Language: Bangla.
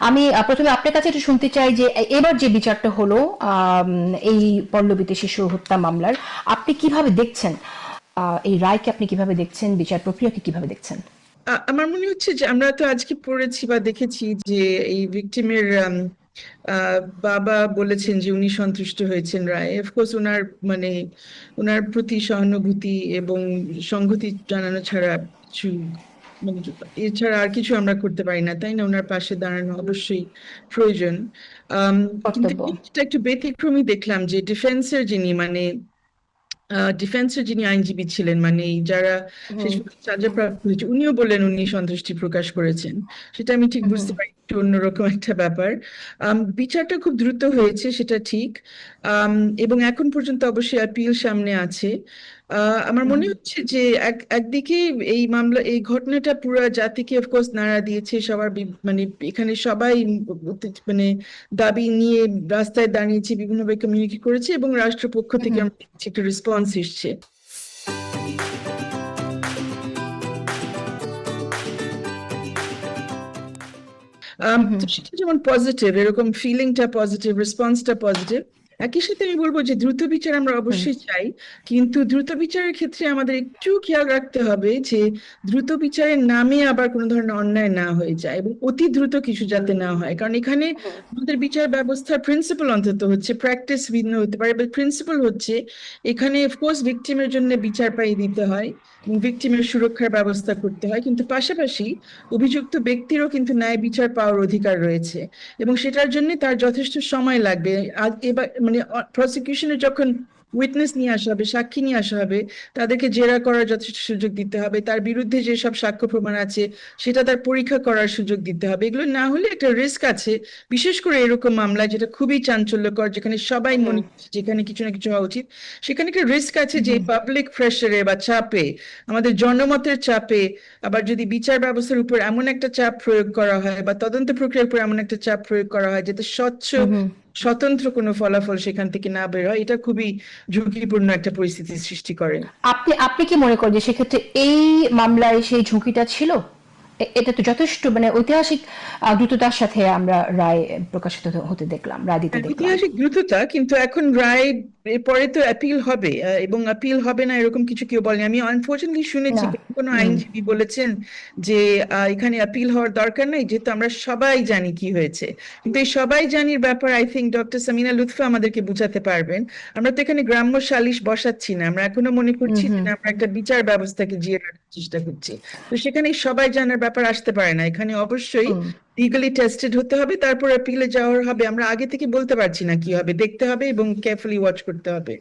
আমি প্রথমে আপনার কাছে একটু শুনতে চাই যে এবার যে বিচারটা হলো এই পল্লবীতে শিশু হত্যা মামলার, আপনি কিভাবে দেখছেন? এই রায়কে আপনি কিভাবে দেখছেন? বিচার প্রক্রিয়াকে কিভাবে দেখছেন? আমার মনে হচ্ছে যে আমরা তো আজকে পড়েছি বা দেখেছি যে এই ভিকটিমের বাবা বলেছেন যে উনি সন্তুষ্ট হয়েছেন রায়। অফকোর্স মানে ওনার প্রতি সহানুভূতি এবং সংহতি জানানো ছাড়া কিছু, মানে এছাড়া আর কিছু আমরা করতে পারি না, তাই না? ওনার পাশে দাঁড়ানো অবশ্যই প্রয়োজন। আম, কিন্তু কর্তব্য। এটা একটু ব্যতিক্রমী দেখলাম যে ডিফেন্সের যিনি, মানে ডিফেন্সের যিনি আইনজীবী ছিলেন, মানে এই যারা শেষ হুম, পর্যন্ত সাজাপ্রাপ্ত হয়েছে, উনিও বললেন উনি সন্তুষ্টি প্রকাশ করেছেন। সেটা আমি ঠিক হুম, বুঝতে পারি, একটু অন্যরকম একটা ব্যাপার। বিচারটা খুব দ্রুত হয়েছে, সেটা ঠিক। আম, এবং এখন পর্যন্ত অবশ্যই আপিল সামনে আছে। আমার হুম, মনে হচ্ছে যে একদিকে এই মামলা, এই ঘটনাটা পুরো জাতিকে অফকোর্স নাড়া দিয়েছে। সবার মানে এখানে সবাই মানে দাবি নিয়ে রাস্তায় দাঁড়িয়েছে, বিভিন্নভাবে কমিউনিকেট করেছে, এবং রাষ্ট্রপক্ষ থেকে হুম, আমরা দেখছি একটা রেসপন্স এসছে। হুম, তো সেটা যেমন পজিটিভ, এরকম ফিলিংটা পজিটিভ, রেসপন্সটা পজিটিভ। একই সাথে আমি বলবো যে দ্রুত বিচার আমরা হুম, অবশ্যই চাই, কিন্তু দ্রুত বিচারের ক্ষেত্রে আমাদের একটু খেয়াল রাখতে হবে যে দ্রুত বিচারের নামে আবার কোনো ধরনের অন্যায় না হয়ে যায়, এবং অতি দ্রুত কিছু যাতে না হয়। কারণ এখানে হুম, আমাদের বিচার ব্যবস্থার প্রিন্সিপাল অন্তত হচ্ছে, প্র্যাকটিস ভিন্ন হতে পারে, বাট প্রিন্সিপাল হচ্ছে এখানে অফকোর্স ভিকটিমের জন্য বিচার পাইয়ে দিতে হয় এবং ভিকটিমের সুরক্ষার ব্যবস্থা করতে হয়, কিন্তু পাশাপাশি অভিযুক্ত ব্যক্তিরও কিন্তু ন্যায় বিচার পাওয়ার অধিকার রয়েছে, এবং সেটার জন্য তার যথেষ্ট সময় লাগবে। আজ এবার মানে প্রসিকিউশনে যখন উইটনেস নিয়ে আসা হবে, সাক্ষী নিয়ে আসা হবে, তাদেরকে জেরা করার যথেষ্ট সুযোগ দিতে হবে, তার বিরুদ্ধে যেসব সাক্ষ্য প্রমাণ আছে সেটা তার পরীক্ষা করার সুযোগ দিতে হবে। এগুলো না হলে একটা রিস্ক আছে, বিশেষ করে এরকম মামলা যেটা খুবই চাঞ্চল্যকর, যেখানে সবাই হুম, মনে করছে যেখানে কিছু না কিছু হওয়া উচিত, সেখানে একটা রিস্ক আছে যে হুম, পাবলিক প্রেসারে বা চাপে, আমাদের জনমতের চাপে, আবার যদি বিচার ব্যবস্থার উপর এমন একটা চাপ প্রয়োগ করা হয় বা তদন্ত প্রক্রিয়ার উপর এমন একটা চাপ প্রয়োগ করা হয় যাতে স্বচ্ছ হুম, হুম। স্বতন্ত্র কোনো ফলাফল সেখান থেকে না বের হয়, এটা খুবই ঝুঁকিপূর্ণ একটা পরিস্থিতির সৃষ্টি করে। আপনি আপনি কি মনে করেন যে সেক্ষেত্রে এই মামলায় সেই ঝুঁকিটা ছিল? এটা তো যথেষ্ট মানে ঐতিহাসিক দ্রুততার সাথে আমরা রায় প্রকাশিত হতে দেখলাম, রায় দিতে হ্যাঁ, দেখলাম। ঐতিহাসিক দ্রুততা, কিন্তু এখন রায় পরে তো অ্যাপিল হবে, এবং অ্যাপিল হবে না এরকম কিছু কেউ বলেনি। আমি আনফর্চুনেটলি শুনেছি না। কোনো কোনো হুম, আইনজীবী বলেছেন যে এখানে অ্যাপিল হওয়ার দরকার নেই, যেহেতু আমরা সবাই জানি কি হয়েছে। কিন্তু এই সবাই জানির ব্যাপার I think doctor Samina Lutfa আমাদেরকে বুঝাতে পারবেন। আমরা তো এখানে গ্রাম্য সালিশ বসাচ্ছি না, আমরা এখনো মনে হুম, করছি যে হুম, না, আমরা একটা বিচার ব্যবস্থাকে জিয়ে রাখার চেষ্টা করছি। তো সেখানে এই সবাই জানার ব্যাপার আসতে পারে না, এখানে অবশ্যই হুম। লিগালি টেস্টেড হতে হবে, তারপর অ্যাপিলে যাওয়ার হবে। আমরা আগে থেকে বলতে পারছি না কি হবে, দেখতে হবে এবং কেয়ারফুলি ওয়াচ করতে হবে।